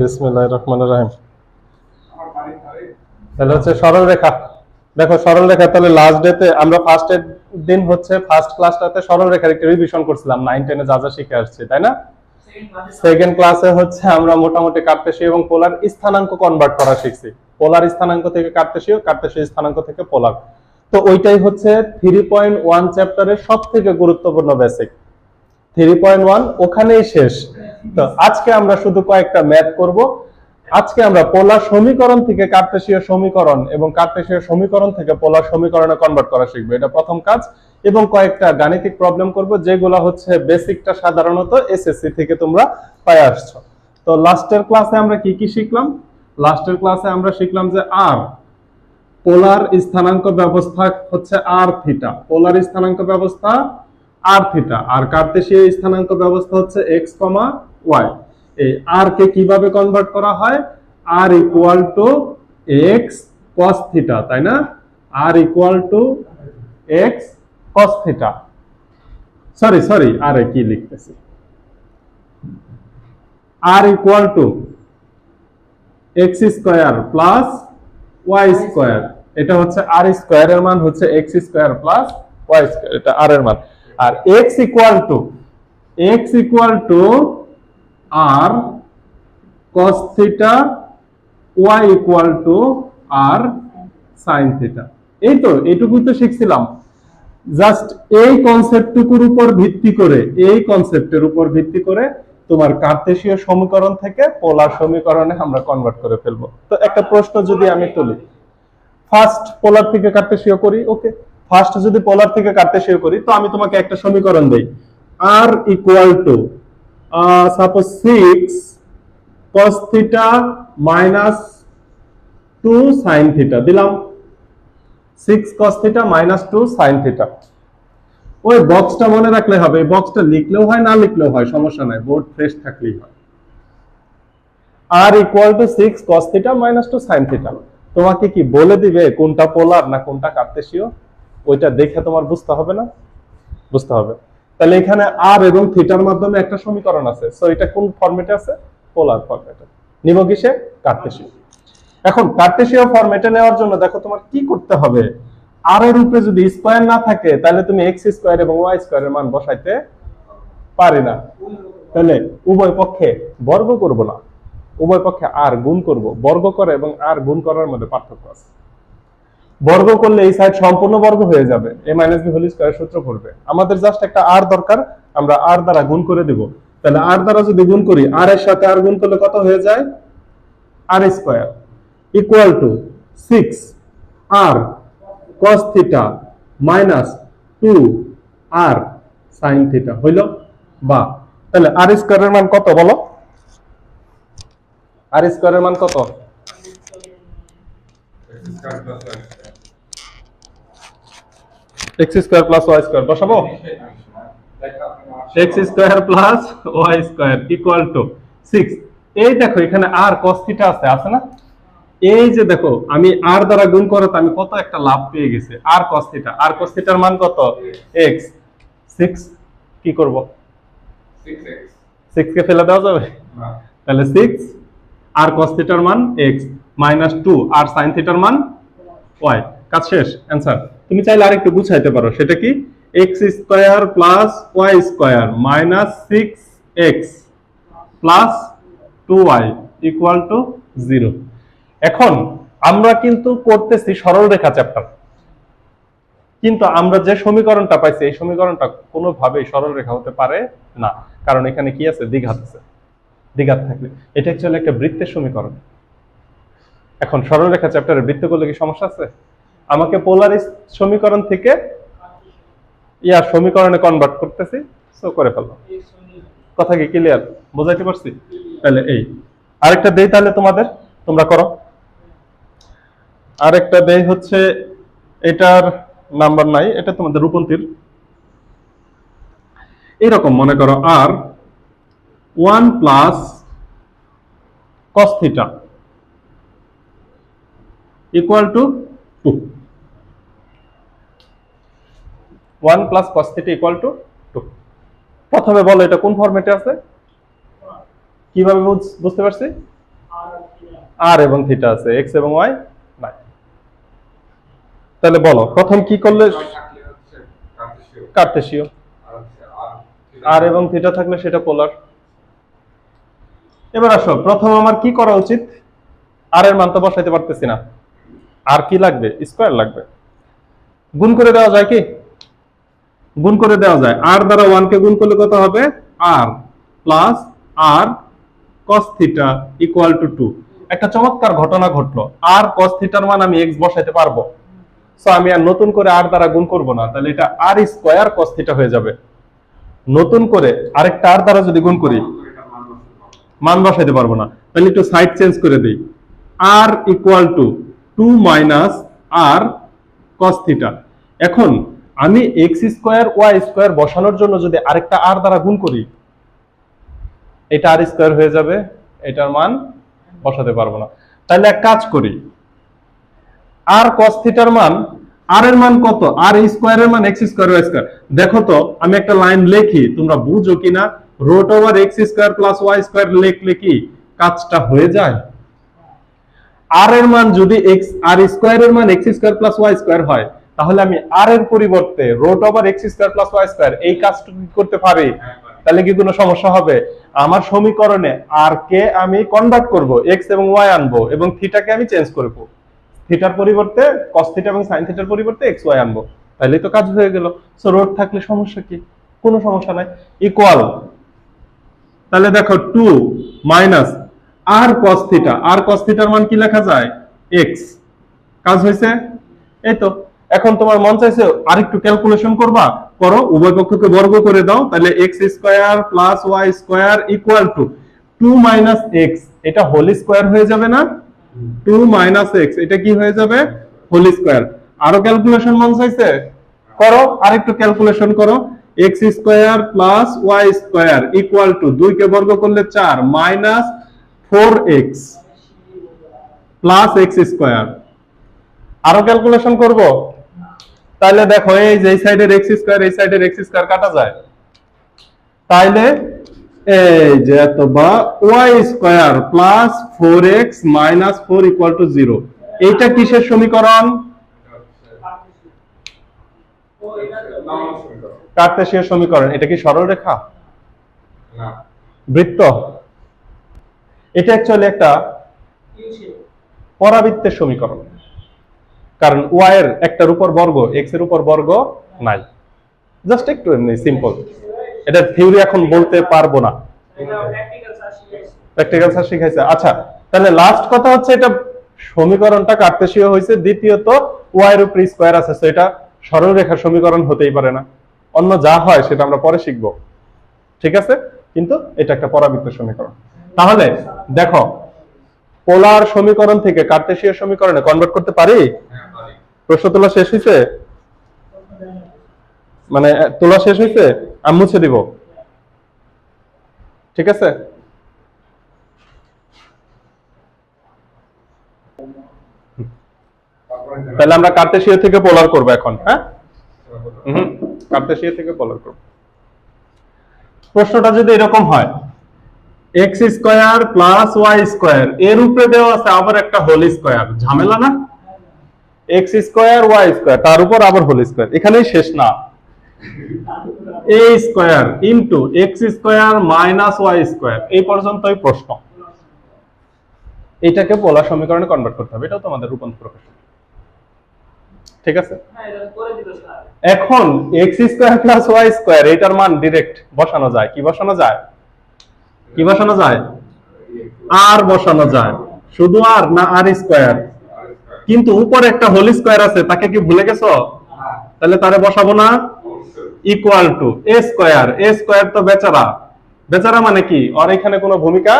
বিসমিল্লাহির রহমানির রহিম। তাহলে হচ্ছে সরল রেখা। দেখো সরল রেখা, তাহলে লাস্ট ডেতে আমরা ফার্স্টের দিন হচ্ছে ফার্স্ট ক্লাসটাতে সরল রেখার একটা রিভিশন করছিলাম, 9 10 এ যা যা শিখে আসছে, তাই না? সেকেন্ড ক্লাসে হচ্ছে আমরা মোটামুটি কার্তেশীয় এবং পোলার স্থানাঙ্ক কনভার্ট করা শিখছি। পোলার স্থানাঙ্ক থেকে কার্তেশীয়, কার্তেশীয় স্থানাঙ্ক থেকে পোলার। তো ওইটাই হচ্ছে 3.1 চ্যাপ্টারের সবথেকে গুরুত্বপূর্ণ বেসিক। 3.1 ওখানেই শেষ। তো আজকে আমরা শুধু কয়েকটা ম্যাথ করব। আজকে আমরা পোলার সমীকরণ থেকে কার্তেশীয় সমীকরণ এবং কার্তেশীয় সমীকরণ থেকে পোলার সমীকরণে কনভার্ট করা শিখবো, এটা প্রথম কাজ। এবং কয়েকটা গাণিতিক প্রবলেম করব, যেগুলো হচ্ছে বেসিকটা সাধারণত এসএসসি থেকে তোমরা পাই আসছো। তো লাস্টের ক্লাসে আমরা কি কি শিখলাম? লাস্টের ক্লাসে আমরা শিখলাম যে আর পোলার স্থানাঙ্ক ব্যবস্থা হচ্ছে আর থিটা, পোলার স্থানাঙ্ক ব্যবস্থা আর থিটা, আর কার্তেশীয় স্থানাঙ্ক ব্যবস্থা হচ্ছে এক্স কমা ওয়াই। এই আর কে কিভাবে কনভার্ট করা হয়? R equal to x cos theta, তাই না? R equal to x cos theta. Sorry আরে কি লিখতেছি, r equal to x square plus y square. এটা হচ্ছে আর স্কোয়ার এর মান হচ্ছে x square plus y square, এটা আর এর মান। আর x equal to r cos theta, y equal to r sin theta. এই তো এইটুকুই তো শিখছিলাম। জাস্ট এই কনসেপ্টটুকুর উপর ভিত্তি করে, এই কনসেপ্টের উপর ভিত্তি করে তোমার কার্তেশীয় সমীকরণ থেকে পোলার সমীকরণে আমরা কনভার্ট করে ফেলবো। তো একটা প্রশ্ন যদি আমি তুলি, ফার্স্ট পোলার থেকে কার্তেশীয় করি, ওকে। ফার্স্ট যদি পোলার থেকে কার্তেশীয় করি, তো আমি তোমাকে একটা সমীকরণ দেই, r equal to suppose 6 cos theta minus 2 sin theta দিলাম। 6 cos theta minus 2 sin theta. ওই বক্সটা মনে রাখলে হবে, এই বক্সটা লিখলেও হয় না লিখলেও হয়, সমস্যা নাই, বোর্ড ফ্রেশ থাকলেই হয়। R equal to 6 cos theta minus 2 sin theta. তোমাকে কি বলে দিবে কোনটা পোলার না কোনটা কার্তেশীয়? ওইটা দেখে তোমার বুঝতে হবে না? বুঝতে হবে। তাহলে এখানে আর এবং থিটার মাধ্যমে একটা সমীকরণ আছে, সো এটা কোন ফরম্যাটে আছে? পোলার ফরম্যাটে। নিব কিসে? কার্তেশীয়। এখন কার্তেশীয় ফরম্যাটে নেওয়ার জন্য দেখো তোমার কি করতে হবে। আর এর উপরে যদি স্কয়ার না থাকে, তাহলে তুমি এক্স স্কয়ার এবং ওয়াই স্কয়ারের মান বসাইতে পারি না। তাহলে উভয় পক্ষে বর্গ করব না, উভয় পক্ষে আর গুণ করব। বর্গ করে এবং আর গুণ করার মধ্যে পার্থক্য আছে। বর্গ করলে এই সাইড সম্পূর্ণ বর্গ হয়ে যাবে, a minus b whole square সূত্র করবে। আমাদের জাস্ট একটা আর দরকার, আমরা আর দ্বারা গুণ করে দিব। তাহলে আর দ্বারা যদি গুণ করি, আর এর সাথে আর গুণ করলে কত হয়ে যায়? আর square equal to 6 r cos theta minus 2 r sin theta হইল। বা তাহলে আর স্কয়ারের মান কত বলো? আর স্কয়ারের মান কত? X square plus y square বসাবো। X square plus y square equal to 6। এই দেখো এখানে আর cos থিটা আছে না? এই যে দেখো আমি আর দ্বারা গুণ করতে আমি কত একটা লাভ পেয়ে গেছি, আর cos থিটা। আর cos থিটার মান কত? x। 6 কি করব? 6 কে ফেলে দেওয়া যাবে না। তাহলে 6 আর cos থিটার মান x মাইনাস 2 আর sin থিটার মান y। কাজ শেষ, অ্যানসার। তুমি চাইলে আরেকটু গুছাইতে পারো, সেটা কি? x square plus y square minus 6x plus 2y equal to 0। এখন আমরা কিন্তু করতেছি সরল রেখা চ্যাপ্টার, কিন্তু আমরা যে সমীকরণটা পাইছি এই সমীকরণটা কোনোভাবেই সরল রেখা হতে পারে না, কারণ এখানে কি আছে? দ্বিঘাত আছে। দ্বিঘাত থাকলে এটা অ্যাকচুয়ালি একটা বৃত্তের সমীকরণ। এখন সরল রেখা চ্যাপ্টারে বৃত্ত করলে কি সমস্যা আছে? আমাকে পোলার সমীকরণ থেকে সমীকরণে কনভার্ট করতেছি, সো করে ফেললাম। কথা কি ক্লিয়ার? বুঝাইতে পারছি? তাহলে এই আরেকটা দেই, তাহলে তোমাদের, তোমরা করো। আরেকটা দেই হচ্ছে, এটার নাম্বার নাই, এটা তোমাদের রূপন্তীর। এরকম মনে করো আর 1 plus cos theta equal to 2। 1 plus cos theta equal to 2। প্রথমে বলো এটা কোন ফরম্যাটে আছে? কিভাবে বুঝতে পারছি? আর এবং থিটা আছে, এক্স এবং ওয়াই নাই। তাহলে বলো প্রথম কি করলে? কার্তেশীয়। আর এবং থিটা থাকলে সেটা পোলার। এবার আসো, প্রথম আমার কি করা উচিত? আর এর মান তো বসাইতে পারতেছি না, আর কি লাগবে? স্কয়ার লাগবে। গুণ করে দেওয়া যায় কি? গুণ করে দেওয়া যায়। আর দ্বারা 1 কে গুণ করলে কত হবে? R plus r cos theta equal to 2। একটা চমৎকার ঘটনা ঘটলো, আর cos থিটার মান আমি x বসাইতে পারবো। সো আমি আর নতুন করে আর দ্বারা গুণ করব না, তাহলে এটা আর স্কয়ার cos থিটা হয়ে যাবে। নতুন করে আরেকটা আর দ্বারা যদি গুণ করি, মান বসাইতে পারবো না, তাহলে একটু সাইড চেঞ্জ করে দেই। R equal to 2 minus r cos theta. এখন আমি x স্কয়ার y স্কয়ার বসানোর জন্য যদি আরেকটা আর দ্বারা গুণ করি, এটা আর স্কয়ার হয়ে যাবে, এটার মান বসাতে পারবো না। তাহলে এক কাজ করি, আর cos থিটার মান, আর এর মান কত? আর স্কয়ারের মান x স্কয়ার y স্কয়ার। দেখো তো আমি একটা লাইন লিখি, তোমরা বুঝো কিনা। Root over x square plus y square লিখলে কি কাজটা হয়ে যায়? আর এর মান যদি x, আর স্কয়ারের মান x square plus y square হয়, তাহলে আমি আর এর পরিবর্তে root over x square plus y square এই কাজটা করতে পারি। তাহলে কি কোনো সমস্যা হবে? আমার সমীকরণে আর কে আমি কনভার্ট করব, x এবং y আনবো এবং থিটাকে আমি চেঞ্জ করব। থিটার পরিবর্তে cos থিটা এবং sin থিটার পরিবর্তে x y আনবো, তাহলেই তো কাজ হয়ে গেল। সো রুট থাকলে সমস্যা কি? কোনো সমস্যা নাই। ইকুয়াল, তাহলে দেখো 2 মাইনাস আর cos থিটা। আর cos থিটার মান কি লেখা যায়? x। কাজ হয়েছে? এই তো। এখন তোমার মন চাইছে আরেকটু ক্যালকুলেশন করবা, করো, উভয় পক্ষকে বর্গ করে দাও, তাহলে x square plus y square equal to 2 minus x, এটা হোল স্কয়ার হয়ে যাবে না? 2 মাইনাস x, এটা কি হয়ে যাবে? Whole square. আরো ক্যালকুলেশন মন চাইছে? করো, আরেকটু ক্যালকুলেশন করো। x square plus y square equal to 2 কে বর্গ করলে 4 minus 4x plus x square. আরো ক্যালকুলেশন করব। তাহলে দেখো, এই যে এই সাইডের x স্কয়ার, এই সাইডের x স্কয়ার কাটা যায়, তাইলে এই যে অথবা y square plus 4x minus 4 equal to 0। এইটা কিসের সমীকরণ? কার্তেশীয় সমীকরণ। এটা কি সরল রেখা? না। বৃত্ত? এটা অ্যাকচুয়ালি একটা পরাবৃত্তের সমীকরণ, কারণ y এর একটার উপর বর্গ, x এর উপর বর্গ নাই। জাস্ট একটু এমনি সিম্পল। এটা থিওরি এখন বলতে পারবো না, প্র্যাকটিক্যাল স্যার শিখাইছে। আচ্ছা, তাহলে লাস্ট কথা হচ্ছে এটা সমীকরণটা কার্তেশীয় হয়েছে। দ্বিতীয়ত y এর উপর স্কয়ার আছে, সো এটা সরল রেখার সমীকরণ হতেই পারে না। অন্য যা হয় সেটা আমরা পরে শিখব, ঠিক আছে? কিন্তু এটা একটা পরাবৃত্তের সমীকরণ। তাহলে দেখো, পোলার সমীকরণ থেকে কার্তেশীয় সমীকরণে কনভার্ট করতে পারি? প্রশ্ন তোলা শেষ হয়েছে? মানে তোলা শেষ হয়েছে? আমি মুছে দিব, ঠিক আছে? তাহলে আমরা কার্তেশীয় থেকে পোলার করব এখন। হ্যাঁ, কার্তেশীয় থেকে পোলার করব। প্রশ্নটা যদি এরকম হয়, x square plus y square, এর উপরে দেওয়া আছে আবার একটা হোল স্কয়ার, ঝামেলা না? x স্কয়ার y স্কয়ার, তার উপর আবার হোল স্কয়ার, এখানেই শেষ না। a square into x square minus y square, এই পর্যন্তই প্রশ্ন। এটাকে পোলার সমীকরণে কনভার্ট করতে হবে, এটাও তোমাদের রূপান্তর প্রকাশন, ঠিক আছে? এখন x square plus y square, এটার মান ডাইরেক্ট বসানো যায়। কি বসানো যায়? কি বসানো যায়? আর বসানো যায়। শুধু আর না আর স্কয়ার? কিন্তু উপরে একটা হোল স্কয়ার আছে, তাকে কি ভুলে গেছো? তাহলে তারে বসাবো না? Equal to a square. a square তো বেচারা, বেচারা মানে কি, আর এখানে কোনো ভূমিকা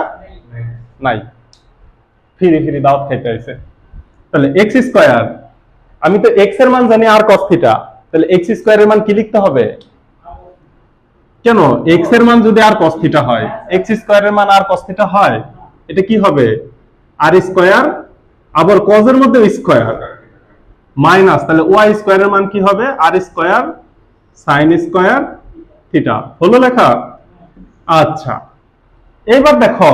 নাই, ফিরি ফিরি দাওয়াত খাইতে আইছে। তাহলে x স্কয়ার, আমি তো x এর মান জানি আর cos থিটা, তাহলে x স্কয়ারের মান কি লিখতে হবে? কেন, x এর মান যদি আর cos থিটা হয়, x স্কয়ারের মান আর cos থিটা হয়, এটা কি হবে? আর স্কয়ার, আবার cos এর মধ্যে স্কয়ার মাইনাস, তাহলে y স্কয়ারের মান কি হবে? আর স্কয়ার sin স্কয়ার থিটা। হলো লেখা? আচ্ছা, এইবার দেখো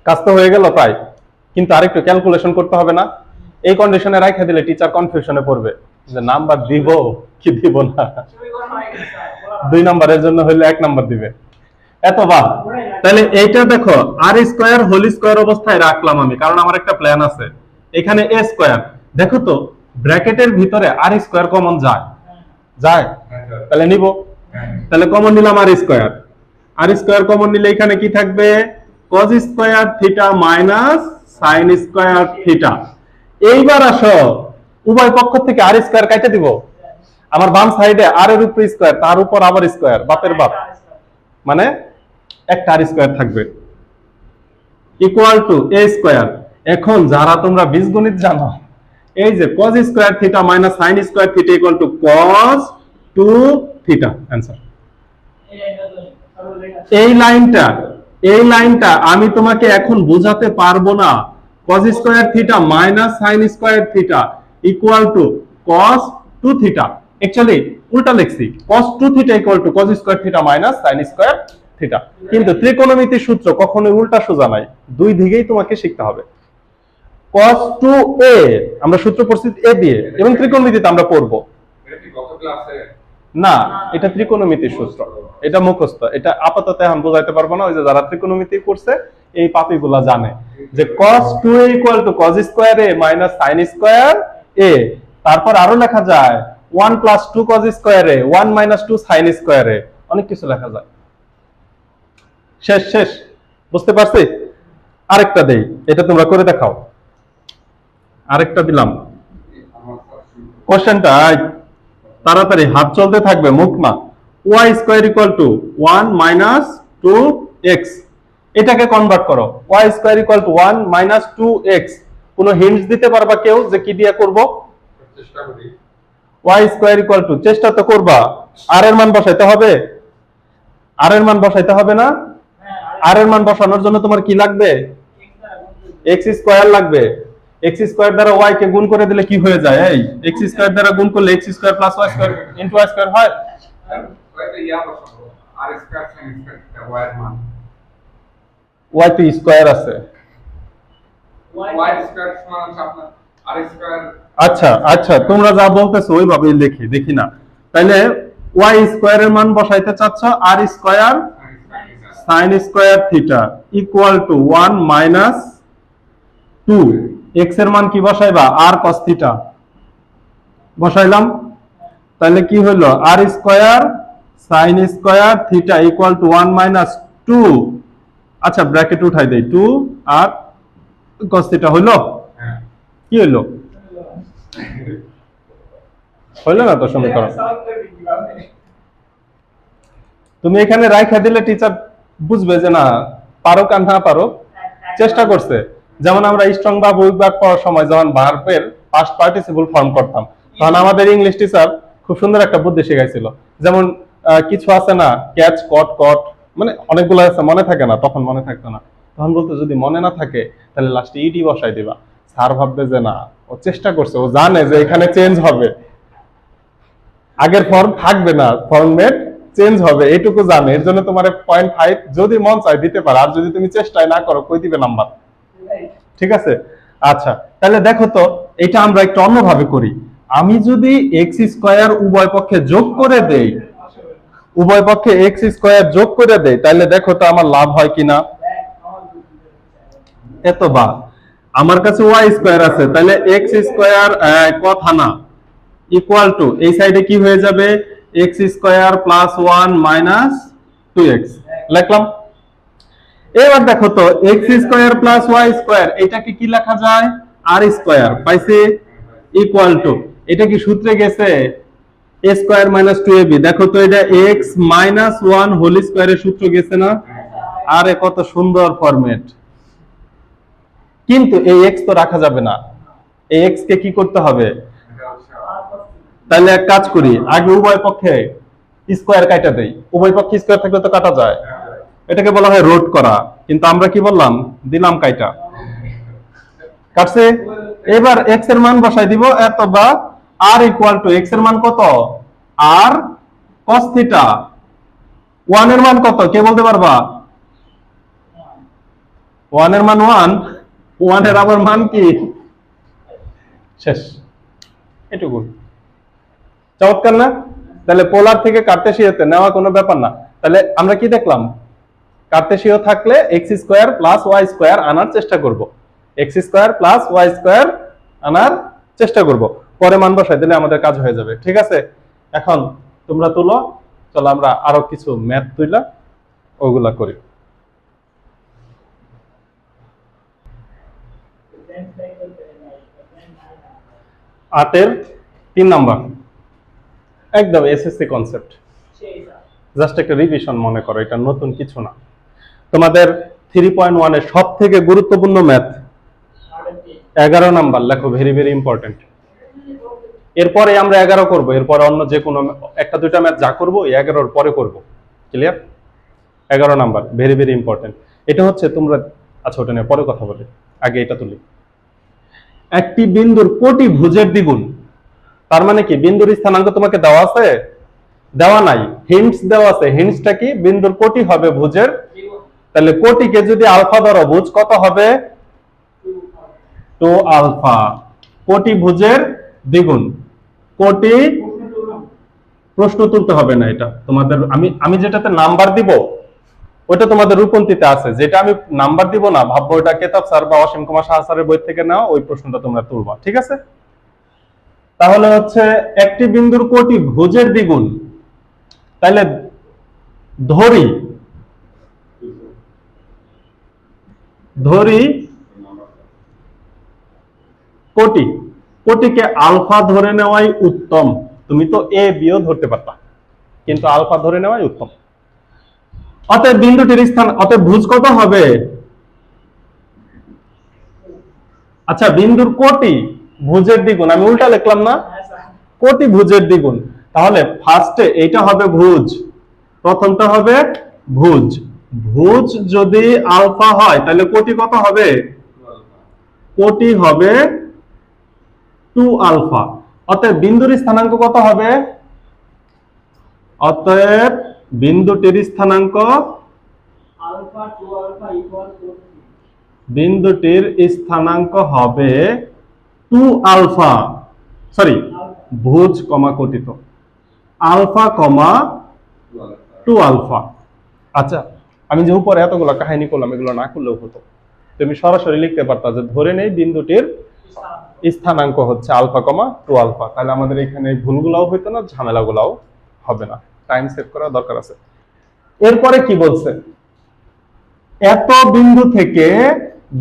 কাজ তো হয়ে গেল প্রায়, কিন্তু আরেকটু ক্যালকুলেশন করতে হবে না? এই কন্ডিশনে রাখা দিলে টিচার কনফিউশনে পড়বে যে নাম্বার দিব কি দিব না। 2 নাম্বারের জন্য হইলে 1 নাম্বার দিবে, এত বা। তাহলে এইটা দেখো আর স্কয়ার হোল স্কয়ার অবস্থায় রাখলাম আমি, কারণ আমার একটা প্ল্যান আছে। এখানে এ স্কয়ার, দেখো তো ব্র্যাকেটের ভিতরে আর স্কয়ার কমন যায়, যায়, তাহলে নিব। তাহলে কমন নিলাম আর স্কয়ার। আর স্কয়ার কমন নিলে এখানে কি থাকবে? cos square theta minus sin square theta. এইবার আসো উভয় পক্ষ থেকে আর স্কয়ার কেটে দিব। আমার বাম সাইডে আর এর উপর স্কয়ার, তার উপর আবার স্কয়ার, বাপের বাপ, মানে একটা আর স্কয়ার থাকবে, ইকুয়াল টু এ স্কয়ার। এখন যারা তোমরা বীজগণিত জানো, এই যে cos square theta minus sin square theta equal two cos 2 theta. Answer. এই লাইনটা আমি তোমাকে এখন বোঝাতে পারবো না। cos square theta minus sin square theta equal two cos 2 theta. Actually উল্টা লিখছি, cos 2 theta equal two cos square theta minus sin square theta. কিন্তু ত্রিকোণমিতির সূত্র কখনোই উল্টা সোজা নাই, দুই দিকেই তোমাকে শিখতে হবে। cos 2a আমরা সূত্র পড়ছি a দিয়ে, এবং ত্রিকোণমিতিতে আমরা পড়বো না, এটা ত্রিকোণমিতির সূত্র, এটা মুখস্থ, এটা আপাতত এখন বোঝাইতে পারবো না। ওই যে যারা ত্রিকোণমিতি করছে এই পাপিগুলা জানে যে cos 2a equal to cos square a minus sin square a, তারপর আরো লেখা যায় 1 plus 2 cos square a 1 minus 2 sin square a, অনেক কিছু লেখা যায়। শেষ শেষ, বুঝতে পারছি? আরেকটা দেই, এটা তোমরা করে দেখাও। আরেকটা দিলাম কোশ্চেনটা, তাড়াতাড়ি হাত চলতে থাকবে, মুখ না। y square equal to 1 minus 2x, এটাকে কনভার্ট করো। y square equal to 1 minus 2x, কোনো হিন্টস দিতে পারবা কেউ যে কি দিয়ে করব? চেষ্টা করি। y স্কয়ার ইকুয়াল টু, চেষ্টা তো করবা, r এর মান বসাইতে হবে, r এর মান বসাইতে হবে না? r এর মান বসানোর জন্য তোমার কি লাগবে? x স্কয়ার লাগবে। x স্কয়ার দ্বারা y কে গুণ করে দিলে কি হয়ে যায়? এই x স্কয়ার দ্বারা গুণ করলে x square plus y square into y square হয়। ওইটা ইয়া বসাবো, r square sin square y এর মান, y তো স্কয়ার আছে, y স্কয়ার সমান আপনার r স্কয়ার। আচ্ছা আচ্ছা, তোমরা যা বলতেছো ওইভাবেই লিখি, দেখি না। তাহলে y স্কয়ার এর মান বসাইতে চাচ্ছ r square sin square theta equal to 1 minus 2, x এর মান কি বসাইবা? r cos থিটা বসাইলাম। তাহলে কি হলো? r square sin square theta equal to 1 minus 2, আচ্ছা ব্র্যাকেট উঠাই দেই, 2 আর cos থিটা হইলো। কি হইলো? হইলো না তো সমীকরণ? তুমি এখানে রাইখা দিলে টিচার বুঝবে যে না পারো আর না পারো, চেষ্টা করছে। যেমন আমরা স্ট্রং বা উইক ভার্ব পড়ার সময় যখন ভার্বের পাস্ট পার্টিসিপল ফর্ম করতাম, তখন আমাদের ইংলিশ টিচার খুব সুন্দর একটা বুদ্ধি শেখাইছিল। যেমন কিছু আছে না, ক্যাচ, কট, কট, মানে অনেকগুলো আছে, মনে থাকে না, তখন মনে থাকতো না, তখন বলতো যদি মনে না থাকে তাহলে লাস্টে ইডি বসাই দিবা। স্যার ভাববে যে না, ও চেষ্টা করছে, ও জানে যে এখানে চেঞ্জ হবে, আগের ফর্ম থাকবে না, ফর্মেট চেঞ্জ হবে, এইটুকু জানে। এর জন্য তোমার 0.5 যদি মন চায় দিতে পারে, আর যদি তুমি চেষ্টাই না করো কই দিবে নাম্বার? ঠিক আছে। আচ্ছা তাহলে দেখো তো, এটা আমরা একটু অন্যভাবে করি। আমি যদি এক্স স্কয়ার উভয় পক্ষে যোগ করে দেই, উভয় পক্ষে এক্স স্কয়ার যোগ করে দেই, তাহলে দেখো তো আমার লাভ হয় কিনা। এত বা আমার কাছে ওয়াই স্কয়ার আছে, তাহলে এক্স স্কয়ার কথা না ইকুয়াল টু, এই সাইডে কি হয়ে যাবে? X square plus 1 minus 2x লিখলাম। এবার দেখো তো x square plus y square, এটাকে কি লেখা যায়? আর স্কয়ার পাইছি ইকুয়াল টু, এটা কি সূত্রে গেছে? a square minus 2ab। দেখো তো এটা x মাইনাস 1 হোল স্কয়ারের সূত্র গেছে না? আরে কত সুন্দর ফরম্যাট। কিন্তু এই x তো রাখা যাবে না, এই x কে কি করতে হবে? তাহলে এক কাজ করি, আগে উভয় পক্ষে স্কয়ার কাটা দেই। উভয় পক্ষে স্কয়ার থাকলে তো কাটা যায়, এটাকে বলা হয় রোড করা। কিন্তু আমরা কি বললাম? দিলাম কাইটা, কাটছে। এবার x এর মান বসাই দিব, এত বা r ইকুয়াল টু x এর মান কত? r cos theta. 1 এর মান কত কে বলতে পারবা? 1 এর মান 1, 1 এর আবার মান কি? শেষ। এটুকু চমৎকার না? তাহলে পোলার থেকে কার্টেসিয়াতে নেওয়া কোনো ব্যাপার না। তাহলে আমরা কি দেখলাম? কার্টেসীয় থাকলে x square plus y square আনার চেষ্টা করব, x square plus y square আনার চেষ্টা করব, পরে মান বসাই দিলে আমাদের কাজ হয়ে যাবে। ঠিক আছে, এখন তোমরা তুলো, চলো আমরা আরো কিছু ম্যাথ তুইলা ওগুলা করি। আটের 3 নাম্বার, একদম এসএসসি কনসেপ্ট, জাস্ট একটা রিভিশন মনে করো, এটা নতুন কিছু না। তোমাদের 3.1 এর সব থেকে গুরুত্বপূর্ণ ম্যাথ 11 নাম্বার লেখো, ভেরি ভেরি ইম্পর্টেন্ট। এরপরে আমরা 11 করব, এরপরে অন্য যে কোনো একটা দুইটা ম্যাথ যা করব 11 পরে করব। Clear? 11 number very very important. এটা হচ্ছে তোমরা, আচ্ছা ওটা নিয়ে পরে কথা বলি, আগে এটা তুলি। একটি বিন্দুর কোটি ভুজের দ্বিগুণ, তার মানে কি বিন্দুর স্থানাঙ্ক তোমাকে দেওয়া আছে? দেওয়া নাই, হিন্টস দেওয়া আছে। হিন্টসটা কি? বিন্দুর কোটি হবে ভুজের, তাহলে কোটিকে যদি আলফা ধরো, ভুজ কত হবে? 2 আলফা। কোটি ভুজের দ্বিগুণ, কোটি, প্রশ্ন তুলতে হবে না, এটা তোমাদের আমি যেটাতে নাম্বার দিব ওটা তোমাদের রূপন্তিতে আছে, যেটা আমি নাম্বার দিব না ভাববো ওটা কেতাব স্যার বা অসীম কুমার সাহা স্যারের বই থেকে নাও, ওই প্রশ্নটা তোমরা তুলবা। ঠিক আছে, তাহলে হচ্ছে একটি বিন্দুর কোটি ভুজের দ্বিগুণ, তাহলে ধরি কোটি, কোটিকে আলফা ধরে নেওয়াই উত্তম। তুমি তো এ বিও ধরতে পারতা, কিন্তু আলফা ধরে নেওয়াই উত্তম। অতএব বিন্দুটির স্থান, অতএব ভুজ কত হবে? আচ্ছা বিন্দুর কোটি ভুজের দ্বিগুণ, আমি উল্টা লিখলাম না? কোটি ভুজের দ্বিগুণ, তাহলে ফার্স্টে এইটা হবে ভুজ, প্রথমটা হবে ভুজ। ভুজ যদি আলফা হয় তাহলে কোটি কত হবে? কোটি হবে 2 আলফা। অতএব বিন্দুর স্থানাঙ্ক কত হবে? অতএব বিন্দুটির স্থানাঙ্ক, বিন্দুটির স্থানাঙ্ক হবে 2 আলফা, সরি ভুজ কমা কোটি, তো আলফা কমা 2 আলফা। আচ্ছা আমি যে উপরে এতগুলো কাহিনী করলাম, এগুলো না করলেও হতো, তুমি সরাসরি লিখতে পারতা যে ধরে নেই বিন্দুটির স্থানাঙ্ক হচ্ছে আলফা কমা 2 আলফা, তাহলে আমাদের এখানে ভুলগুলাও হইতো না, ঝামেলাগুলাও হবে না, টাইম সেভ করা দরকার আছে। এরপরে কি বলছে? এত বিন্দু থেকে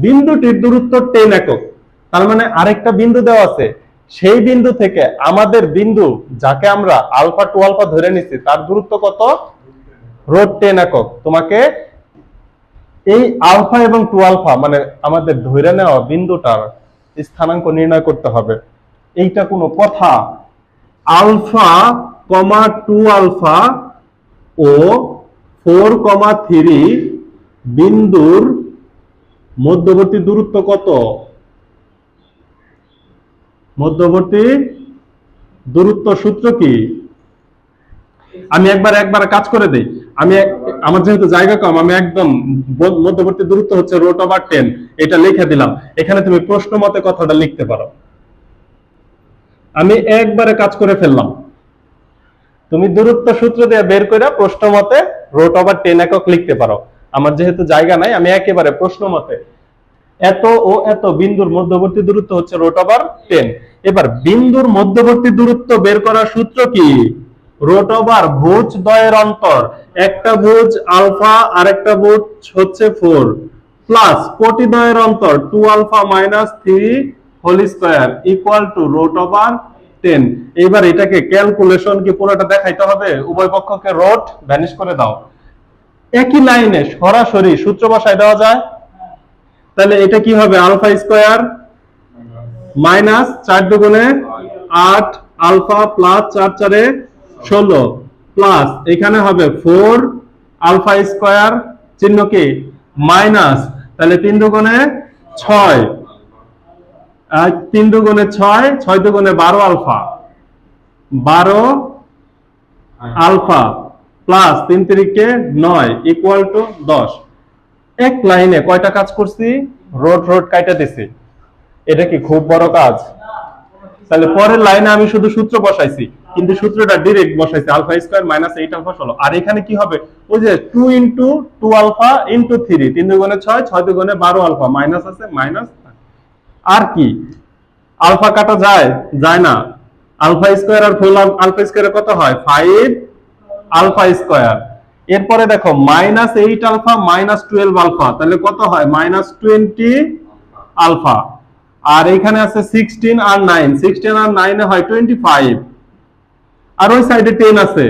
বিন্দুটির দূরত্ব 10 একক, তার মানে আরেকটা বিন্দু দেওয়া আছে, সেই বিন্দু থেকে আমাদের বিন্দু যাকে আমরা আলফা 2 আলফা ধরে নিচ্ছি তার দূরত্ব কত? রোড 10 একক। তোমাকে এই আলফা এবং 2 আলফা মানে আমাদের ধরে নেওয়া বিন্দুটার স্থানাঙ্ক নির্ণয় করতে হবে। এইটা কোনো কথা? আলফা কমা 2 আলফা ও 4,3 বিন্দুর মধ্যবর্তী দূরত্ব কত? মধ্যবর্তী দূরত্ব সূত্র কি? আমি একবার কাজ করে দেই, আমার যেহেতু জায়গা কম, আমি একদম মধ্যবর্তী দূরত্ব হচ্ছে √10 এটা লিখে দিলাম। এখানে তুমি প্রশ্ন মতে কথাটা লিখতে পারো, আমি একবারে কাজ করে ফেললাম। তুমি দূরত্ব সূত্র দিয়ে বের করে প্রশ্ন মতে √10 একক লিখতে পারো। আমার যেহেতু জায়গা নাই, আমি একেবারে প্রশ্ন মতে এত ও এত বিন্দুর মধ্যবর্তী দূরত্ব হচ্ছে √10। এবার বিন্দুর মধ্যবর্তী দূরত্ব বের করার সূত্র কি? ভুজ দ্বয়ের অন্তর, একটা ভুজ আলফা আর একটা ভুজ হচ্ছে 4 প্লাস কোটি দ্বয়ের অন্তর 2 alpha minus 3 whole square equal to √10। এবার এটাকে ক্যালকুলেশন কি পুরোটা দেখাইতে হবে? উভয় পক্ষকে রুট ভ্যানিশ করে দাও, একই লাইনে সরাসরি সূত্র বসায় দেওয়া যায়। তাহলে এটা কি হবে? আলফা স্কয়ার মাইনাস 4 দুগুণে 8 আলফা প্লাস 4 4 16 প্লাস এখানে হবে 4 আলফা স্কয়ার, চিহ্ন কি মাইনাস, তাহলে 3 দুগুণে 6 আর 3 দুগুণে 6 6 দুগুণে 12 alpha, 12 alpha plus 3 3 9 equal to 10। এক লাইনে কয়টা কাজ করছি, রোড রোড কাইটা দিছি, এটা কি খুব বড় কাজ? তাহলে পরের লাইনে আমি শুধু সূত্র বসাইছি, কিন্তু সূত্রটা ডাইরেক্ট বসাইছি আলফা স্কয়ার মাইনাস 8 আলফা 16। আর এখানে কি হবে, ওই যে 2 ইনটু 2 আলফা ইনটু 3, 3 দুগুণে 6, 6 দুগুণে 12 আলফা, মাইনাস আছে মাইনাস। আর কি আলফা কাটা যায়? যায় না। আলফা স্কয়ার আর ফুল আলফা স্কয়ারে কত হয়? 5 আলফা স্কয়ার। এরপরে দেখো মাইনাস 8 আলফা মাইনাস 12 আলফা, তাহলে কত হয়? Minus 20 alpha. আর এখানে আছে 16 আর 9, 16 আর 9 এ হয় 25। আর ওই সাইডে 10 আছে,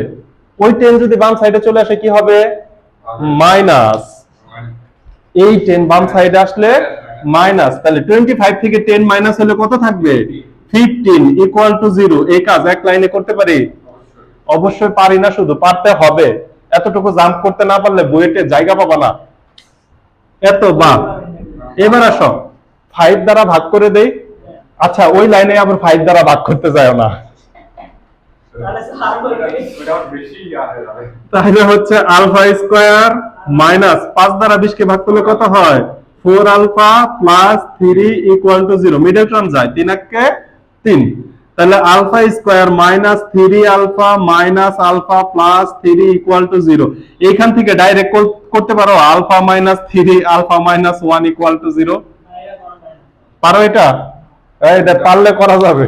ওই 10 যদি বাম সাইডে চলে আসে কি হবে? মাইনাস। এই 10 বাম সাইডে আসলে মাইনাস, তাহলে 25 থেকে 10 মাইনাস হলে কত থাকবে? 15 ইকুয়াল টু 0। এই কাজ এক লাইনে করতে পারি? অবশ্যই পারি না, শুধু পারতে হবে। এতটুকু জাম্প করতে না পারলে বুয়েটে জায়গা পাবা না। এত বা এবার আসো 5 দ্বারা ভাগ করে দেই। আচ্ছা ওই লাইনে আবার 5 দ্বারা ভাগ করতে যায় না, তাহলে হচ্ছে আলফা স্কয়ার মাইনাস 5 দ্বারা 20 কে ভাগ করলে কত হয়? 4 alpha plus 3 equal to 0। Middle term যায়, 3 একে 3। তাহলে alpha square minus 3 alpha minus alpha plus 3 equal to 0। এইখান থেকে ডাইরেক্ট করতে পারো alpha minus 3 alpha minus 1 equal to 0। পারো এটা? এটা পারলে করা যাবে।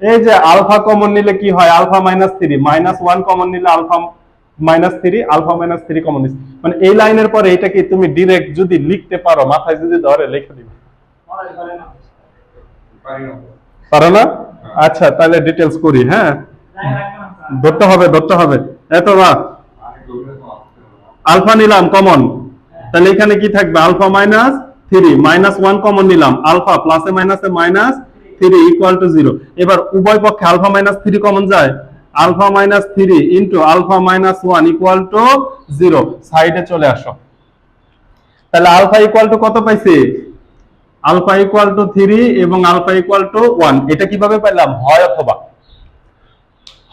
এই যে আলফা কমন নিলে কি হয়? আলফা মাইনাস 3, মাইনাস 1 কমন নিলে alpha minus 3, alpha minus 3 common নিস। মানে এই লাইনের পরে এটা কি তুমি ডাইরেক্ট যদি লিখতে পারো, মাথায় যদি ধরে লিখে দিবে। পারো না? আচ্ছা তাহলে ডিটেইলস করি। হ্যাঁ ধরতে হবে, ধরতে হবে। এত বা আলফা নিলাম কমন, তাহলে এখানে কি থাকবে? আলফা মাইনাস 3, মাইনাস 1 কমন নিলাম, আলফা প্লাসে মাইনাসে মাইনাস 3 ইকুয়াল টু 0। এবার উভয় পক্ষে আলফা মাইনাস 3 কমন যায়, alpha minus 3 into alpha minus 1 equal to 0। সাইডে চলে আসো, তাহলে আলফা ইকুয়াল টু কত পাইছি? আলফা ইকুয়াল টু 3 এবং আলফা ইকুয়াল টু 1। এটা কিভাবে পেলাম? হয় অথবা,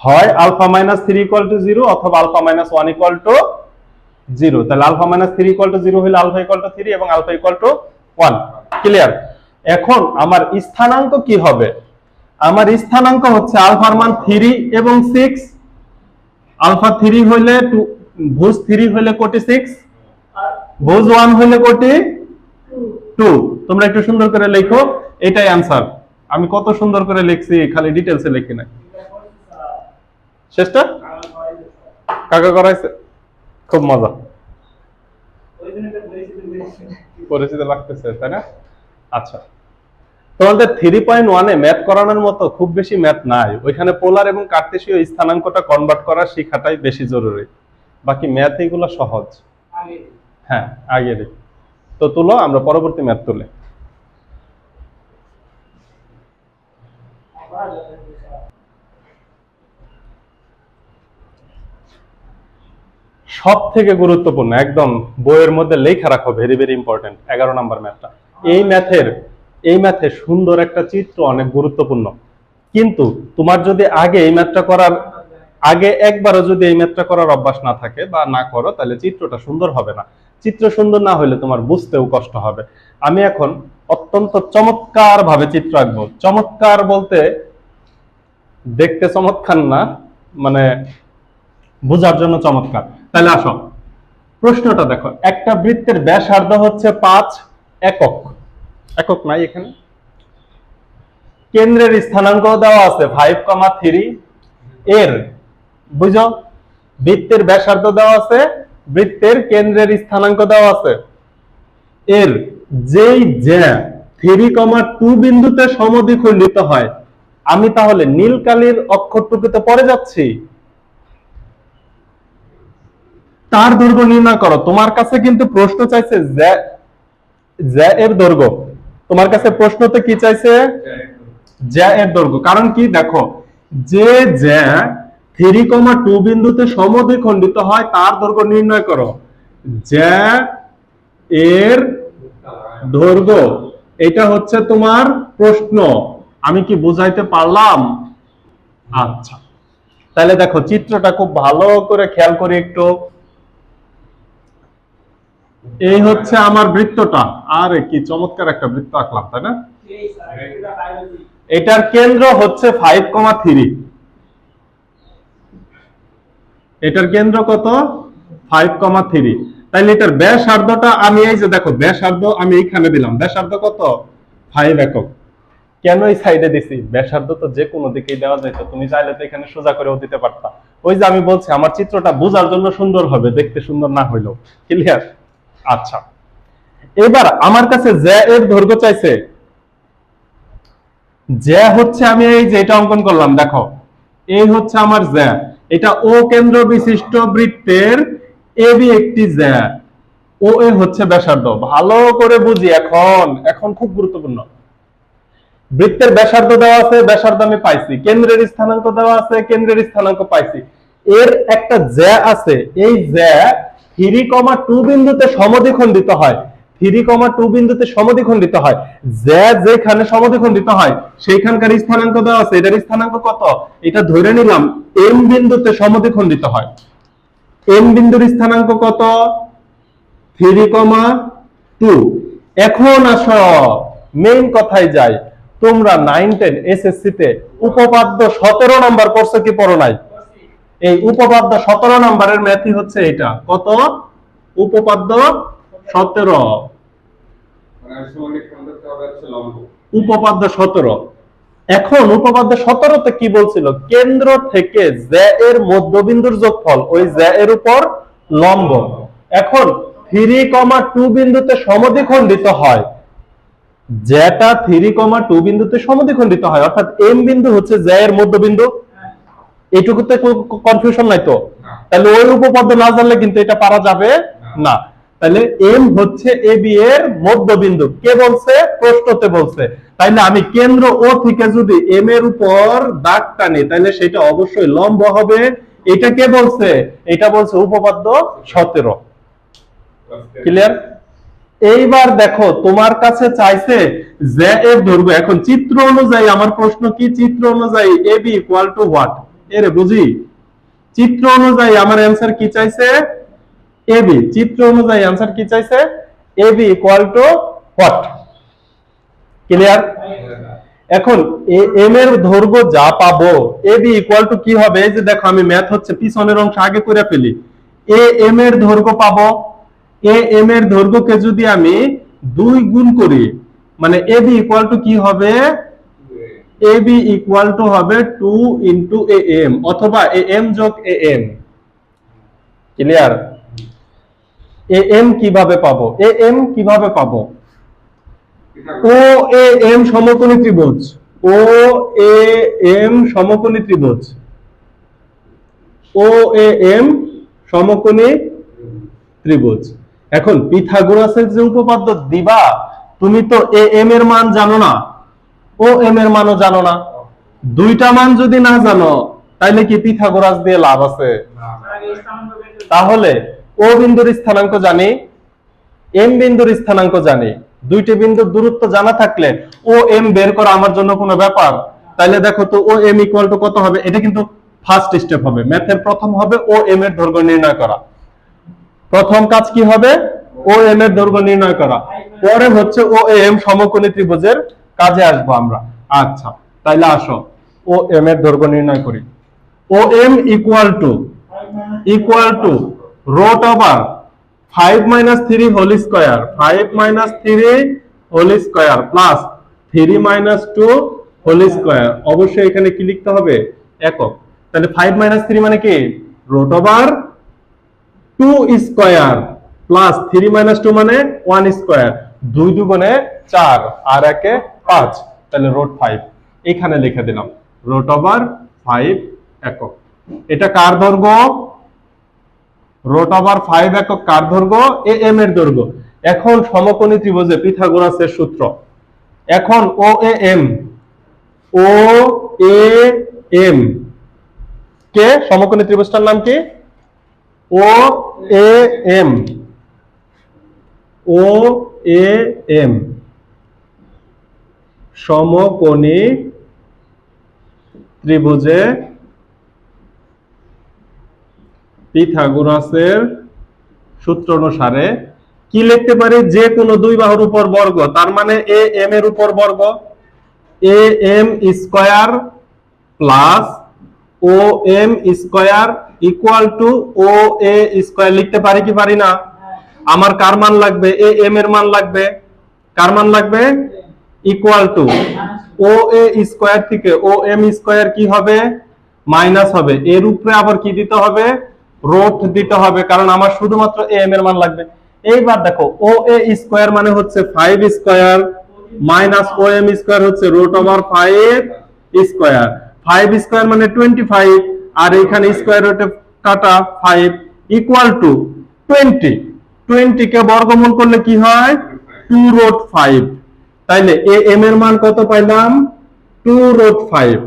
হয় আলফা মাইনাস 3 ইকুয়াল টু 0 অথবা আলফা মাইনাস 1 ইকুয়াল টু 0। তাহলে আলফা মাইনাস 3 ইকুয়াল টু 0 হলে আলফা ইকুয়াল টু 3 এবং আলফা ইকুয়াল টু 1। ক্লিয়ার? এখন আমার স্থানাঙ্ক কি হবে? আমার স্থানাঙ্ক হচ্ছে আলফার মান 3 এবং 6। আলফা 3 হইলে ভুজ 3 হইলে কোটি 6, ভুজ 1 হইলে কোটি 2। তোমরা একটু সুন্দর করে লেখো, এটাই आंसर। আমি কত সুন্দর করে লিখছি, খালি ডিটেইলসে লিখি না। শেষটা কাকা করাইছে, খুব মজা। পরিচিত লাগতেছে তাই না? আচ্ছা তোমাদের 3.1 এ ম্যাথ করানোর মতো খুব বেশি ম্যাথ নাই, ওইখানে পোলার এবং কার্টেসীয় স্থানাঙ্কটা কনভার্ট করা শেখাটাই বেশি জরুরি। বাকি ম্যাথ এগুলো সহজ। হ্যাঁ আগে তো তুলো, আমরা পরবর্তী ম্যাথ তুলে। সব থেকে গুরুত্বপূর্ণ, একদম বইয়ের মধ্যে লেখা রাখো, ভেরি ভেরি ইম্পর্টেন্ট, 11 নম্বর ম্যাথটা। এই ম্যাথের সুন্দর একটা চিত্র অনেক গুরুত্বপূর্ণ। কিন্তু তোমার যদি আগে এই ম্যাথটা করার আগে একবারও যদি এই ম্যাথটা করার অভ্যাস না থাকে বা না করো, তাহলে চিত্রটা সুন্দর হবে না। চিত্র সুন্দর না হলে তোমার বুঝতেও কষ্ট হবে। আমি এখন অত্যন্ত চমৎকার ভাবে চিত্র আঁকবো। চমৎকার বলতে দেখতে চমৎকার না, মানে বোঝার জন্য চমৎকার। তাহলে আসো প্রশ্নটা দেখো, একটা বৃত্তের ব্যাসার্ধ হচ্ছে 5 একক। একক নাই এখানে। কেন্দ্রের স্থানাঙ্ক দেওয়া আছে 5,3। এর বুঝো, বৃত্তের ব্যাসার্ধ দেওয়া আছে, বৃত্তের কেন্দ্রের স্থানাঙ্ক দেওয়া আছে। এর যেই জ্যা 3,2 বিন্দুতে সমদ্বিখণ্ডিত হয়, আমি তাহলে নীল কালির অক্ষরটুকুতে পড়ে যাচ্ছি, তার দৈর্ঘ্য নির্ণয় করো। তোমার কাছে কিন্তু প্রশ্ন চাইছে জ্যা এর দৈর্ঘ্য, তোমার কাছে প্রশ্নতে কি চাইছে? জ্যা এর দৈর্ঘ্য। কারণ কি দেখো, যে জ্যা 3,2 বিন্দুতে সমদ্বিখণ্ডিত হয় তার দৈর্ঘ্য নির্ণয় করো। জ্যা এর দৈর্ঘ্য, এটা হচ্ছে তোমার প্রশ্ন। আমি কি বুঝাইতে পারলাম? আচ্ছা তাহলে দেখো চিত্রটা খুব ভালো করে খেয়াল করি একটু। এই হচ্ছে আমার বৃত্তটা। আরে কি চমৎকার একটা বৃত্ত আঁকলাম, তাই না? এটার কেন্দ্র হচ্ছে 5,3। এটার কেন্দ্র কত? 5,3। তাইলে এটার ব্যাসার্ধটা আমি এই যে দেখো, ব্যাসার্ধ আমি এইখানে দিলাম। ব্যাসার্ধ কত? 5 একক। কেন এই সাইডে দিছি? ব্যাসার্ধ তো যে কোনো দিকেই দেওয়া যায়, তো তুমি চাইলে তো এখানে সোজা করেও দিতে পারতা। ওই যে আমি বলছি, আমার চিত্রটা বোঝার জন্য সুন্দর হবে, দেখতে সুন্দর না হইলেও। ক্লিয়ার? আচ্ছা, এবার আমার কাছে জ্যা এর দৈর্ঘ্য চাইছে। জ্যা হচ্ছে, আমি এই যে এটা অঙ্কন করলাম, দেখো এই হচ্ছে আমার জ্যা। এটা ও কেন্দ্র বিশিষ্ট বৃত্তের এবি একটি জ্যা। ও এ হচ্ছে ব্যাসার্ধ। ভালো করে বুঝি এখন, এখন খুব গুরুত্বপূর্ণ। বৃত্তের ব্যাসার্ধ দেওয়া আছে, ব্যাসার্ধ আমি পাইছি। কেন্দ্রের স্থানাঙ্ক দেওয়া আছে, কেন্দ্রের স্থানাঙ্ক পাইছি। এর একটা জ্যা আছে, এই জ্যা 3,2 বিন্দুতে সমদ্বিখণ্ডিত হয়। 3,2 বিন্দুতে সমদ্বিখণ্ডিত হয়। জ্যা যেখানে সমদ্বিখণ্ডিত হয় সেইখানকার স্থানাঙ্ক দেওয়া আছে। এটার স্থানাঙ্ক কত? এটা ধরে নিলাম এম বিন্দুতে সমদ্বিখণ্ডিত হয়। এম বিন্দুর স্থানাঙ্ক কত? 3,2। এখন আসো মেইন কথায় যাই। তোমরা 9, 10 এসএসসি তে উপপাদ্য 17 নাম্বার পড়ছো কি পড়ো নাই? এই উপপাদ্য 17 নাম্বারের ম্যাথই হচ্ছে এটা। কত? উপপাদ্য 17। উপপাদ্য 17। এখন উপপাদ্য 17 তে কি বলছিল? কেন্দ্র থেকে জ্যা এর মধ্যবিন্দুর যোগফল ওই জ্যা এর উপর লম্ব। এখন 3,2 বিন্দুতে সমদ্বিখণ্ডিত হয়। জ্যাটা 3,2 বিন্দুতে সমদ্বিখণ্ডিত হয়, অর্থাৎ এম বিন্দু হচ্ছে জ্যা এর মধ্যবিন্দু। এইটুকুতে কনফিউশন নাই তো? তাহলে ওই উপপাদ্য না জানলে কিন্তু এটা পারা যাবে না। তাহলে এম হচ্ছে এ বি এর মধ্যবিন্দু। কে বলছে? প্রশ্নতে বলছে। তাইলে আমি কেন্দ্র ও থেকে যদি এম এর উপর দাগ টানি, তাহলে সেটা অবশ্যই লম্ব হবে। এটা কে বলছে? এটা বলছে উপপাদ্য 17। ক্লিয়ার? এইবার দেখো, তোমার কাছে চাইছে জ্যা এর দৈর্ঘ্য। এখন চিত্র অনুযায়ী আমার প্রশ্ন কি? চিত্র অনুযায়ী এ বি ইকুয়াল টু হোয়াট? এর বুঝি চিত্র অনুযায়ী আমার অ্যান্সার কি চাইছে? এবি। চিত্র অনুযায়ী অ্যান্সার কি চাইছে? AB equal to what? Clear? এখন এম এর দৈর্ঘ্য যা পাবো, এবি ইকুয়াল টু কি হবে? এই যে দেখো, আমি ম্যাথ হচ্ছে পিছনের অংশ আগে করে ফেলি। এ এম এর দৈর্ঘ্য পাবো। এ এম এর দৈর্ঘ্যকে যদি আমি 2 গুণ করি, মানে এবি ইকুয়াল টু কি হবে? এবি ইকুয়াল টু হবে 2 ইন্টু এ এম, অথবা এ এম যোগ A M. Clear? A M কিভাবে পাবো? এ এম কিভাবে পাবো? ও এ এম সমকোণী ত্রিভুজ। ও এ এম সমকোণী ত্রিভুজ। ও এ এম সমকোণী ত্রিভুজ। এখন পিথাগোরাসের যে উপপাদ্য দিবা, তুমি তো এ এম এর মান জানো না, ও এম এর মানও জানো না। দুইটা মান যদি না জানো, তাহলে কি পিথাগোরাস দিয়ে লাভ আছে? তাহলে ও বিন্দুর স্থানাঙ্ক জানি, এম বিন্দুর স্থানাঙ্ক জানি। দুইটি বিন্দুর দূরত্ব জানা থাকলে ও এম বের করা আমার জন্য কোনো ব্যাপার? তাহলে দেখো তো, ও এম ইকুয়াল টু কত হবে? এটা কিন্তু ফার্স্ট স্টেপ হবে। ম্যাথের প্রথম হবে ও এম এর দৈর্ঘ্য নির্ণয় করা। প্রথম কাজ কি হবে? ও এম এর দৈর্ঘ্য নির্ণয় করা। পরে হচ্ছে ও এম সমকোণী ত্রিভুজের কাজে আসবো আমরা। আচ্ছা, তাইলে আসো ও এম এর দৈর্ঘ্য নির্ণয় করি। O M equal to root over 5 minus 3 whole square, 5 minus 3 whole square plus 3 minus 2 whole square। অবশ্যই এখানে কি লিখতে হবে? একক। তাহলে 5 minus 3 মানে কি? Root over 2 square plus 3 minus 2 মানে 1 স্কয়ার। 2 দুগুণে 4 আর একে 5, তাহলে রুট 5 এখানে লিখে দিলাম। রুট ওভার 5 একক। এটা কার দৈর্ঘ্য? রুট ওভার 5 একক কার দৈর্ঘ্য? এ এম এর দৈর্ঘ্য। এখন সমকোণী ত্রিভুজে পিথাগোরাসের সূত্র। এখন ও A M, O A M K সমকোণী ত্রিভুজটার নাম কি? ও A M. O A M সমকোণী ত্রিভুজে পিথাগোরাসের সূত্র অনুসারে কি লিখতে পারি, যে কোনো দুই বাহুর উপর বর্গ, তার মানে এ এম এর উপর বর্গ, A M square plus O M square equal to O A square. লিখতে পারি কি পারি না? আমার কার মান লাগবে? এ এম এর মান লাগবে। কার মান লাগবে? Equal to O A square থেকে ও এম স্কয়ার কি হবে? মাইনাস হবে। এর উপরে আবার কি দিতে হবে? রুট দিতে হবে, কারণ আমার শুধুমাত্র এ এম এর মান লাগবে। এইবার দেখো, ও এ স্কয়ার মানে হচ্ছে 5 স্কয়ার মাইনাস ও এম স্কয়ার হচ্ছে √5 স্কয়ার। 5 স্কয়ার মানে 25, আর এখানে স্কয়ার রুটে কাটা 5 ইকুয়াল টু 20। 20 কে বর্গমূল করলে কি হয়? 2√5। তাইলে এ এম এর মান কত পাইলাম? 2√5।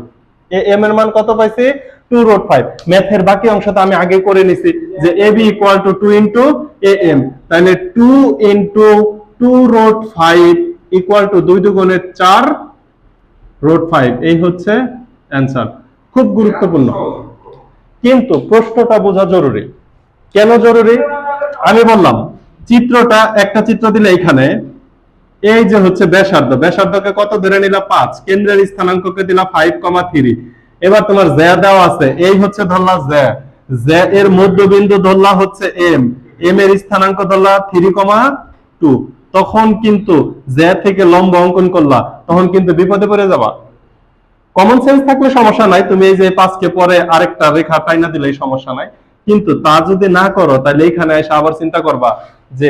এ এম এর মান কত পাইছি? 2√5। ম্যাথের বাকি অংশটা আমি আগে করে নিছি যে A B equal to 2 into A M. তাহলে 2 ইনটু 2√5 ইকুয়াল টু 2 দুগুণে 4√5। এই হচ্ছে অ্যান্সার। খুব গুরুত্বপূর্ণ, কিন্তু প্রশ্নটা বোঝা জরুরি। কেন জরুরি? আমি বললাম চিত্রটা, একটা চিত্র দিলে এখানে এই যে হচ্ছে ব্যাসার্ধ, ব্যাসার্ধকে কত ধরে নিলা? 5। কেন্দ্রের স্থানাঙ্ককে দিলা 5,3। এবার তোমার জ্যা দেওয়া আছে, এই হচ্ছে ধরলা জ্যা, জ্যা এর মধ্যবিন্দু ধরলা হচ্ছে এম, এম এর স্থানাঙ্ক ধরলা 3,2। তখন কিন্তু জ্যা থেকে লম্ব অঙ্কন করলা, তখন কিন্তু বিপদে পড়ে যাবা। কমন সেন্স থাকলে সমস্যা নাই, তুমি এই যে 5 কে পরে আরেকটা রেখা টাইনা দিলেই সমস্যা নাই। কিন্তু তা যদি না করো, তাহলে এখানে এসে আবার চিন্তা করবা যে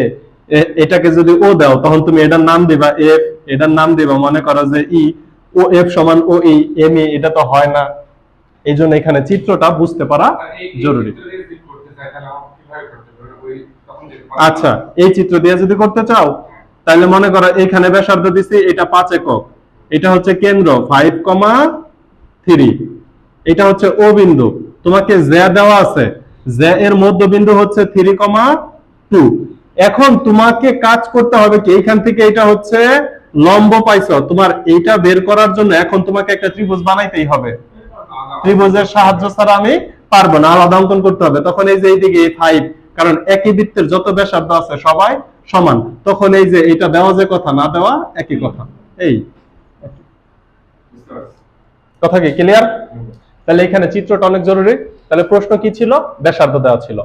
এটাকে যদি ও দাও, তখন তুমি এটার নাম দিবা এফ, এটার নাম দিবা মনে করো যে ই, ও এফ সমান ও ই এম ই, এটা তো হয় না। এই জন্য এখানে চিত্রটা বুঝতে পারা জরুরি। আচ্ছা, এই চিত্র দিয়ে যদি করতে চাও, তাহলে মনে করো এখানে ব্যাসার্ধ দিছি, এটা 5 একক, এটা হচ্ছে কেন্দ্র 5,3, এটা হচ্ছে ও বিন্দু। তোমাকে জ্যা দেওয়া আছে, জ্যা এর মধ্যবিন্দু হচ্ছে 3,2। এখন তোমাকে কাজ করতে হবে কি, এইখান থেকে এটা হচ্ছে লম্ব পাইছো, তোমার এইটা বের করার জন্য এখন তোমাকে একটা ত্রিভুজ বানাইতেই হবে। ত্রিভুজের সাহায্য ছাড়া আমি পারবো না, আলাদা অঙ্কন করতে হবে। তখন এই যে এইদিকে 5, কারণ একই বৃত্তের যত ব্যাসার্ধ আছে সবাই সমান, তখন এই যে এটা দেওয়া যে কথা, না দেওয়া একই কথা। এই কথা কি ক্লিয়ার? তাহলে এখানে চিত্রটা অনেক জরুরি। তাহলে প্রশ্ন কি ছিল? ব্যাসার্ধ দেওয়া ছিল,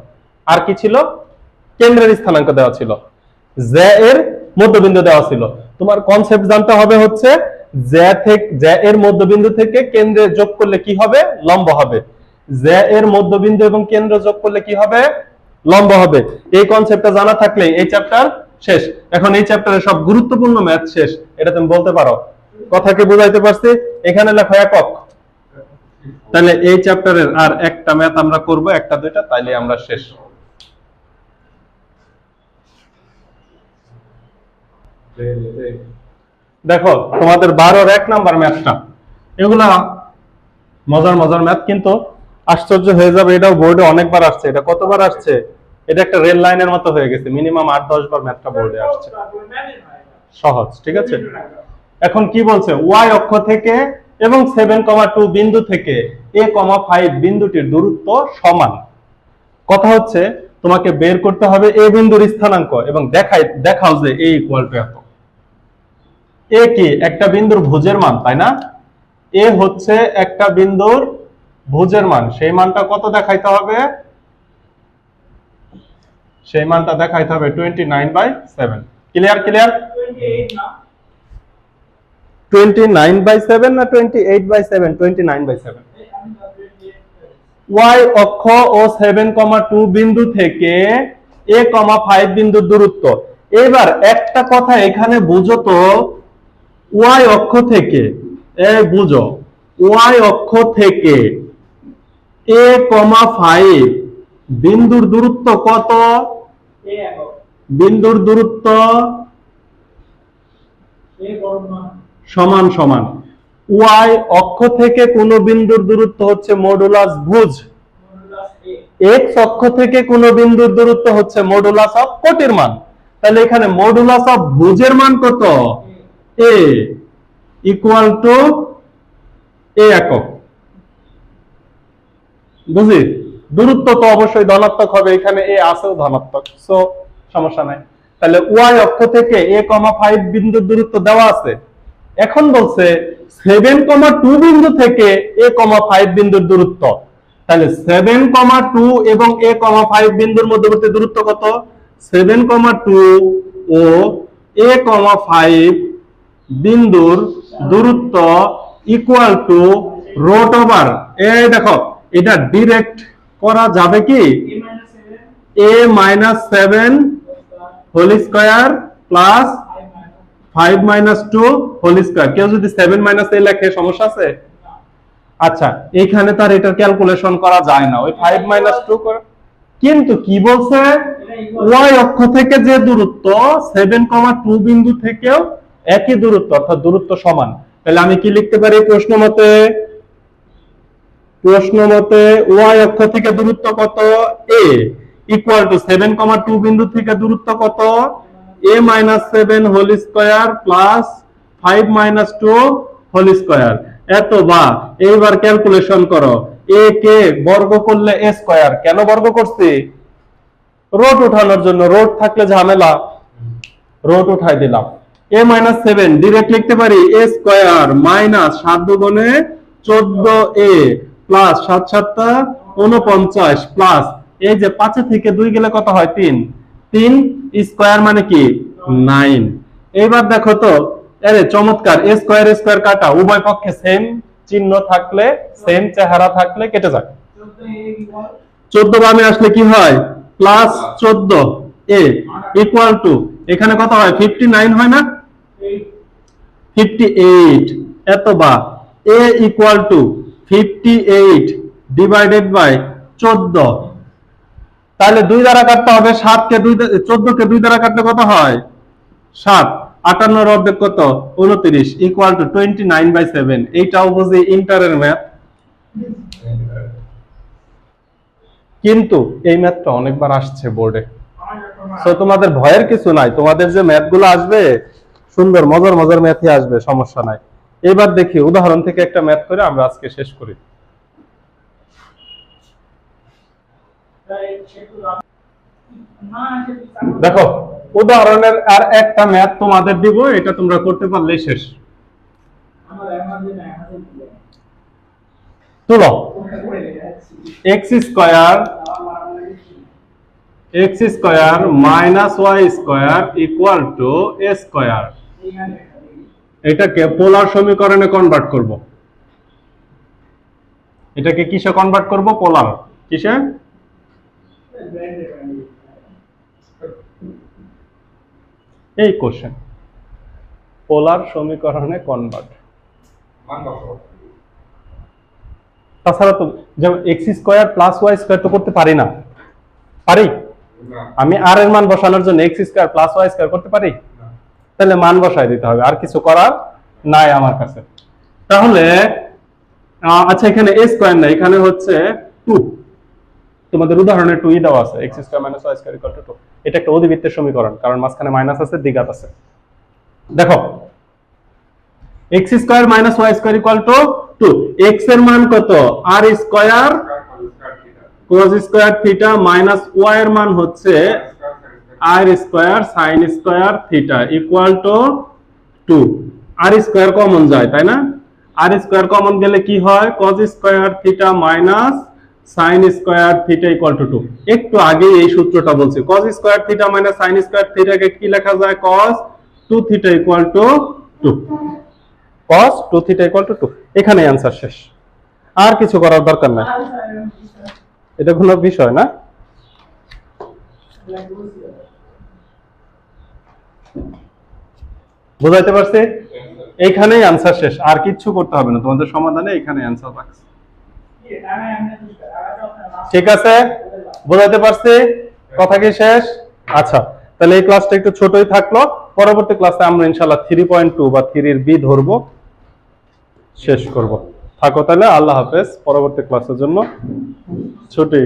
আর কি ছিল? কেন্দ্রের স্থানাঙ্ক দেওয়া ছিল, জ্যা এর মধ্যবিন্দু দেওয়া ছিল। তোমার কনসেপ্ট জানতে হবে হচ্ছে জ্যা এর মধ্যবিন্দু থেকে কেন্দ্রে যোগ করলে কি হবে? লম্ব হবে। জ্যা এর মধ্যবিন্দু এবং কেন্দ্র যোগ করলে কি হবে? লম্ব হবে। এই কনসেপ্টটা জানা থাকলে এই চ্যাপ্টার শেষ। এখন এই চ্যাপ্টারে সব গুরুত্বপূর্ণ ম্যাথ শেষ, এটা তুমি বলতে পারো। কথা কি বুঝাইতে পারছি? এখানে লেখো একক। তাহলে এই চ্যাপ্টারের আর একটা ম্যাথ আমরা করব, একটা দুইটা, তাইলে আমরা শেষ। দেখো তোমাদের 12-র 1 নাম্বার ম্যাথটা, এগুলা মজার মজার ম্যাথ, কিন্তু আশ্চর্য হয়ে যাবে, এটাও বোর্ডে অনেকবার আসছে। এটা কতবার আসছে? এটা একটা রেল লাইনের মতো হয়ে গেছে, মিনিমাম 8-10 বার ম্যাথটা বোর্ডে আসছে। সহজ, ঠিক আছে। এখন কি বলছে? ওয়াই অক্ষ থেকে এবং 7,2 বিন্দু থেকে a,5 বিন্দুটির দূরত্ব সমান। কথা হচ্ছে তোমাকে বের করতে হবে এ বিন্দুর স্থানাঙ্ক এবং দেখাও যে a ইকুয়াল টু এত। এ কি? একটা বিন্দুর ভুজের মান, তাই না? এ হচ্ছে একটা বিন্দুর ভুজের মান, সেই মানটা কত দেখাইতে হবে? সেই মানটা দেখাইতে হবে 29/7। ক্লিয়ার? ক্লিয়ার? 29/7 না 28/7? 29/7। ওয়াই অক্ষ ও 7,2 বিন্দু থেকে a,5 বিন্দুর দূরত্ব। এবার একটা কথা এখানে বুঝো তো, ওয়াই অক্ষ থেকে, বুঝো, ওয়াই অক্ষ থেকে a,5 বিন্দুর দূরত্ব কত? বিন্দুর দূরত্ব সমান সমান ওয়াই অক্ষ থেকে কোন বিন্দুর দূরত্ব হচ্ছে মডুলাস ভুজ, এক্স অক্ষ থেকে কোন বিন্দুর দূরত্ব হচ্ছে মডুলাস অফ কোটির মান। তাহলে এখানে মডুলাস অফ ভুজের মান কত? এ ইকুয়াল টু এ একক। বুঝি? দূরত্ব তো অবশ্যই ধনাত্মক হবে, এখানে এ আছেও ধনাত্মক, সো সমস্যা নাই। তাহলে ওয়াই অক্ষ থেকে a, 5 বিন্দুর দূরত্ব দেওয়া আছে। এখন বলছে 7,2 বিন্দু থেকে a, 5 বিন্দুর দূরত্ব। তাহলে 7,2 এবং a, 5 বিন্দুর মধ্যবর্তী দূরত্ব কত? 7,2 ও a, 5 বিন্দুর দূরত্ব ইকুয়াল টু রুট ওভার, এই দেখো এটা ডিরেক্ট করা যাবে কি, a - 7 whole square plus 5 - 2 whole square. কেউ যদি 7 - a লেখে সমস্যা আছে? আচ্ছা, এখানে তার এটার ক্যালকুলেশন করা যায় না, ওই 5 - 2 করে। কিন্তু কি বলছে, y অক্ষ থেকে যে দূরত্ব 7,2 বিন্দু থেকেও একই দূরত্ব, অর্থাৎ দূরত্ব সমান। তাহলে আমি কি লিখতে পারি প্রশ্ন মতে? y অক্ষ থেকে দূরত্ব কত? a ইকুয়াল টু 7,2 বিন্দু থেকে দূরত্ব কত? a - 7 whole square plus 5 - 2 whole square. এত বা এইবার ক্যালকুলেশন করো, a কে বর্গ করলে a স্কয়ার। কেন বর্গ করছি? রুট উঠানোর জন্য, রুট থাকলে ঝামেলা, রুট উঠাই দিলাম। a - 7 ডাইরেক্ট লিখতে পারি a স্কয়ার মাইনাস 7 দুগুণে 14a প্লাস 7 7 49 প্লাস এই যে 5 থেকে 2 গেলে কত হয়? 3 3 স্কয়ার মানে কি 9। এবার দেখো তো, আরে চমৎকার, a স্কয়ার কাটা, উভয় পক্ষে সেম চিহ্ন থাকলে, সেম চেহারা থাকলে কেটে যায়। 14 বামে আসলে কি হয়? প্লাস 14a ইকুয়াল টু এখানে কত হয়? 59 হয় না? 58। এত বা a equal to 58 divided by 14। তাহলে 2 দ্বারা কাটতে হবে, 7 কে 2 14 কে 2 দ্বারা কাটলে কত হয়? 7। 58 এর অর্ধেক কত? 29 ইকুয়াল টু 29/7। এইটাও বুঝি ইন্টারের ম্যাথ, কিন্তু এই ম্যাথটা অনেকবার আসছে বোর্ডে, সো তোমাদের ভয়ের কিছু নাই। তোমাদের যে ম্যাথগুলো আসবে সুন্দর মজার মজার ম্যাথই আসবে, সমস্যা নাই। এবার দেখি উদাহরণ থেকে একটা ম্যাথ করে আমরা আজকে শেষ করি। দেখো উদাহরণের আর একটা ম্যাথ তোমাদের দিব, এটা তোমরা করতে পারলেই শেষ। তুলো x square minus y square equal two a square. এটাকে পোলার সমীকরণে কনভার্ট করব। এটাকে কিসে কনভার্ট করব? পোলার। কিসে? এই কোশ্চেন, পোলার সমীকরণে কনভার্ট। তাছাড়া তো যেমন x square plus y square তো করতে পারি না, পারি? আমি আর এর মান বসানোর জন্য x square plus y square করতে পারি? তাহলে মান বসাই দিতে হবে, আর কিছু করার নাই আমার কাছে। তাহলে আচ্ছা, এখানে a স্কয়ার না, এখানে হচ্ছে 2। তোমাদের উদাহরণে 2 দেওয়া আছে, x square minus y square equal to 2। এটা একটা অধিবৃত্তের সমীকরণ, কারণ মাঝখানে মাইনাস আছে, দ্বিঘাত আছে। দেখো x square minus y square equal to 2। x এর মান কত? r square cos square theta minus y এর মান হচ্ছে r square sin square theta equal to 2। r square common যায়, তাই না? r স্কয়ার কমন গেলে কি হয়? cos square theta minus sin square theta equal to 2। একটু আগে এই সূত্রটা বলছি, cos square theta minus sin square থিটাকে কি লেখা যায়? cos 2 theta equal to 2। cos 2 theta equal to 2। এখানে অ্যানসার শেষ, আর কিছু করার দরকার নাই। এটা কোনো বিষয় না। বুঝাইতে পারছি? এইখানেই অ্যানসার শেষ, আর কিছু করতে হবে না তোমাদের সমাধানে, এখানে অ্যানসার রাখছি। ঠিক আছে, বুঝাইতে পারছি? কথা কি শেষ? আচ্ছা, তাহলে এই ক্লাসটা একটু ছোটই থাকলো। পরবর্তী ক্লাসে আমরা ইনশাআল্লাহ 3.2 বা 3 এর বি ধরবো, শেষ করব। থাকো তাহলে, আল্লাহ হাফেজ। পরবর্তী ক্লাসের জন্য ছুটি।